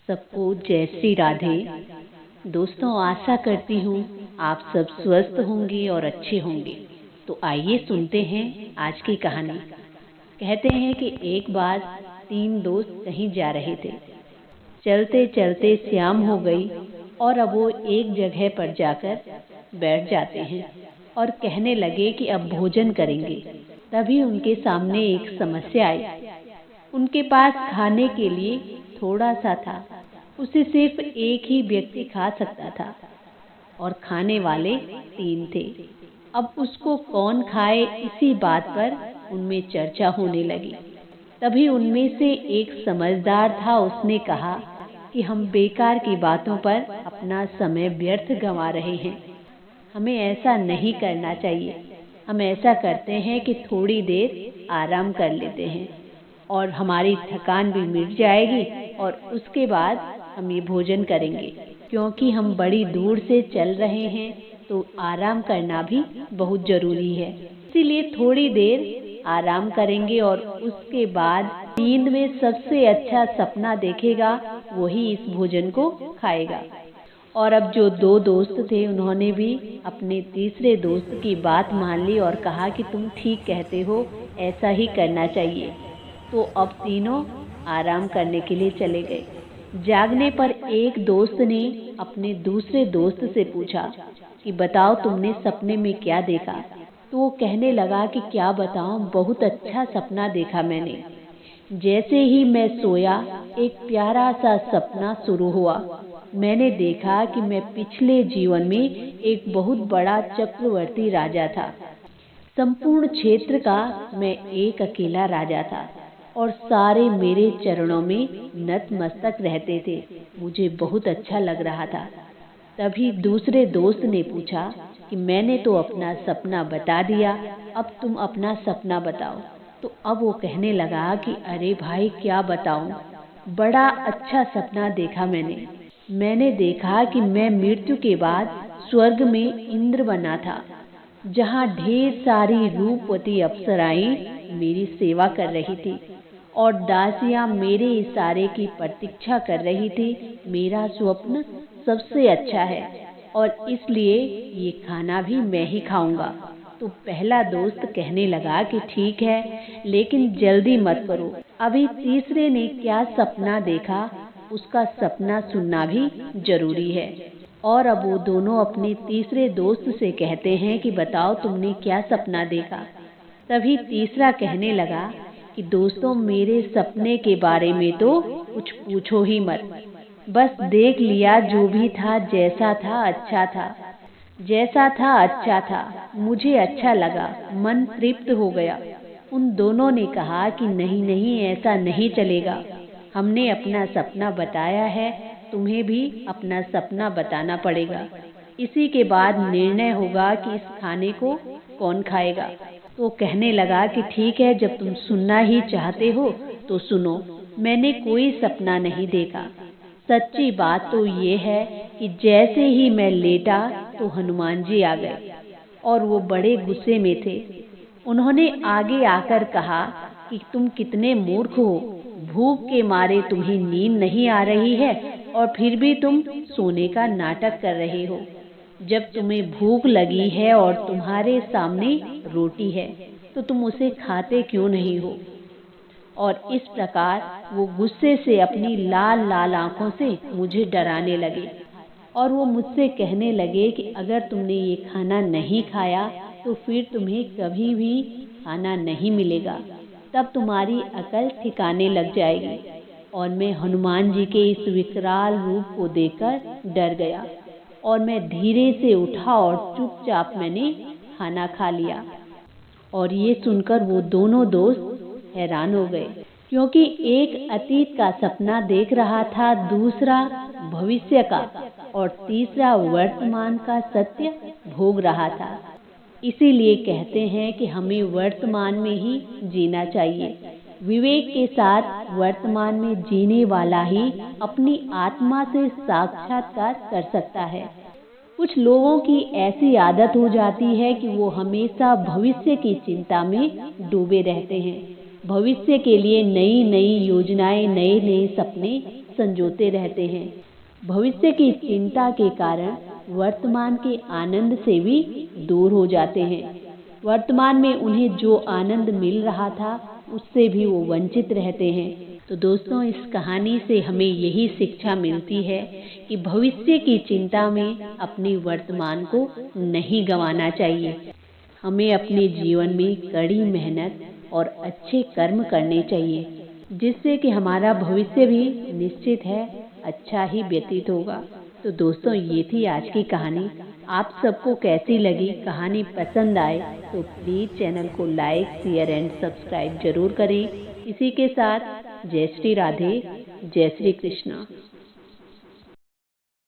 सबको जय श्री राधे। दोस्तों, आशा करती हूँ आप सब स्वस्थ होंगे और अच्छे होंगे। तो आइए सुनते हैं आज की कहानी। कहते हैं कि एक बार 3 दोस्त कहीं जा रहे थे। चलते चलते शाम हो गई और अब वो एक जगह पर जाकर बैठ जाते हैं और कहने लगे कि अब भोजन करेंगे। तभी उनके सामने एक समस्या आई। उनके पास खाने के लिए थोड़ा सा था, उसे सिर्फ एक ही व्यक्ति खा सकता था और खाने वाले 3 थे। अब उसको कौन खाए, इसी बात पर उनमें चर्चा होने लगी। तभी उनमें से एक समझदार था, उसने कहा कि हम बेकार की बातों पर अपना समय व्यर्थ गंवा रहे हैं। हमें ऐसा नहीं करना चाहिए। हम ऐसा करते हैं कि थोड़ी देर आराम कर लेते हैं और हमारी थकान भी मिट जाएगी और उसके बाद हम ये भोजन करेंगे। क्योंकि हम बड़ी दूर से चल रहे हैं तो आराम करना भी बहुत ज़रूरी है। इसीलिए थोड़ी देर आराम करेंगे और उसके बाद नींद में सबसे अच्छा सपना देखेगा वही इस भोजन को खाएगा। और अब जो 2 दोस्त थे उन्होंने भी अपने तीसरे दोस्त की बात मान ली और कहा कि तुम ठीक कहते हो, ऐसा ही करना चाहिए। तो अब तीनों आराम करने के लिए चले गए। जागने पर एक दोस्त ने अपने दूसरे दोस्त से पूछा कि बताओ तुमने सपने में क्या देखा। तो वो कहने लगा कि क्या बताऊं, बहुत अच्छा सपना देखा मैंने। जैसे ही मैं सोया एक प्यारा सा सपना शुरू हुआ। मैंने देखा कि मैं पिछले जीवन में एक बहुत बड़ा चक्रवर्ती राजा था। संपूर्ण क्षेत्र का मैं एक अकेला राजा था और सारे मेरे चरणों में नतमस्तक रहते थे। मुझे बहुत अच्छा लग रहा था। तभी दूसरे दोस्त ने पूछा कि मैंने तो अपना सपना बता दिया, अब तुम अपना सपना बताओ। तो अब वो कहने लगा कि अरे भाई, क्या बताऊं, बड़ा अच्छा सपना देखा मैंने देखा कि मैं मृत्यु के बाद स्वर्ग में इंद्र बना था, जहाँ ढेर सारी रूपवती अप्सराएं मेरी सेवा कर रही थी और दासियां मेरे इशारे की प्रतीक्षा कर रही थी। मेरा स्वप्न सबसे अच्छा है और इसलिए ये खाना भी मैं ही खाऊंगा। तो पहला दोस्त कहने लगा कि ठीक है, लेकिन जल्दी मत करो। अभी तीसरे ने क्या सपना देखा उसका सपना सुनना भी जरूरी है। और अब वो दोनों अपने तीसरे दोस्त से कहते हैं कि बताओ तुमने क्या सपना देखा। तभी तीसरा कहने लगा कि दोस्तों, मेरे सपने के बारे में तो कुछ पूछो ही मत। बस देख लिया, जो भी था जैसा था अच्छा था, जैसा था अच्छा था, मुझे अच्छा लगा, मन तृप्त हो गया। उन दोनों ने कहा कि नहीं नहीं, ऐसा नहीं चलेगा। हमने अपना सपना बताया है, तुम्हें भी अपना सपना बताना पड़ेगा। इसी के बाद निर्णय होगा कि इस खाने को कौन खाएगा। तो कहने लगा कि ठीक है, जब तुम सुनना ही चाहते हो तो सुनो। मैंने कोई सपना नहीं देखा। सच्ची बात तो ये है कि जैसे ही मैं लेटा तो हनुमान जी आ गए और वो बड़े गुस्से में थे। उन्होंने आगे आकर कहा कि तुम कितने मूर्ख हो, भूख के मारे तुम्हें नींद नहीं आ रही है और फिर भी तुम सोने का नाटक कर रहे हो। जब तुम्हें भूख लगी है और तुम्हारे सामने रोटी है तो तुम उसे खाते क्यों नहीं हो। और इस प्रकार वो गुस्से से अपनी लाल लाल आंखों से मुझे डराने लगे और वो मुझसे कहने लगे कि अगर तुमने ये खाना नहीं खाया तो फिर तुम्हें कभी भी खाना नहीं मिलेगा, तब तुम्हारी अकल ठिकाने लग जाएगी। और मैं हनुमान जी के इस विकराल रूप को देखकर डर गया और मैं धीरे से उठा और चुपचाप मैंने खाना खा लिया। और ये सुनकर वो दोनों दोस्त हैरान हो गए, क्योंकि एक अतीत का सपना देख रहा था, दूसरा भविष्य का और तीसरा वर्तमान का सत्य भोग रहा था। इसीलिए कहते हैं कि हमें वर्तमान में ही जीना चाहिए। विवेक के साथ वर्तमान में जीने वाला ही अपनी आत्मा से साक्षात्कार कर सकता है। कुछ लोगों की ऐसी आदत हो जाती है कि वो हमेशा भविष्य की चिंता में डूबे रहते हैं। भविष्य के लिए नई नई योजनाएं, नए नए सपने संजोते रहते हैं। भविष्य की चिंता के कारण वर्तमान के आनंद से भी दूर हो जाते हैं। वर्तमान में उन्हें जो आनंद मिल रहा था उससे भी वो वंचित रहते हैं। तो दोस्तों, इस कहानी से हमें यही शिक्षा मिलती है कि भविष्य की चिंता में अपनी वर्तमान को नहीं गंवाना चाहिए। हमें अपने जीवन में कड़ी मेहनत और अच्छे कर्म करने चाहिए, जिससे कि हमारा भविष्य भी निश्चित है अच्छा ही व्यतीत होगा। तो दोस्तों, ये थी आज की कहानी। आप सबको कैसी लगी? कहानी पसंद आए तो प्लीज़ चैनल को लाइक, शेयर एंड सब्सक्राइब जरूर करें। इसी के साथ जय श्री राधे, जय श्री कृष्णा।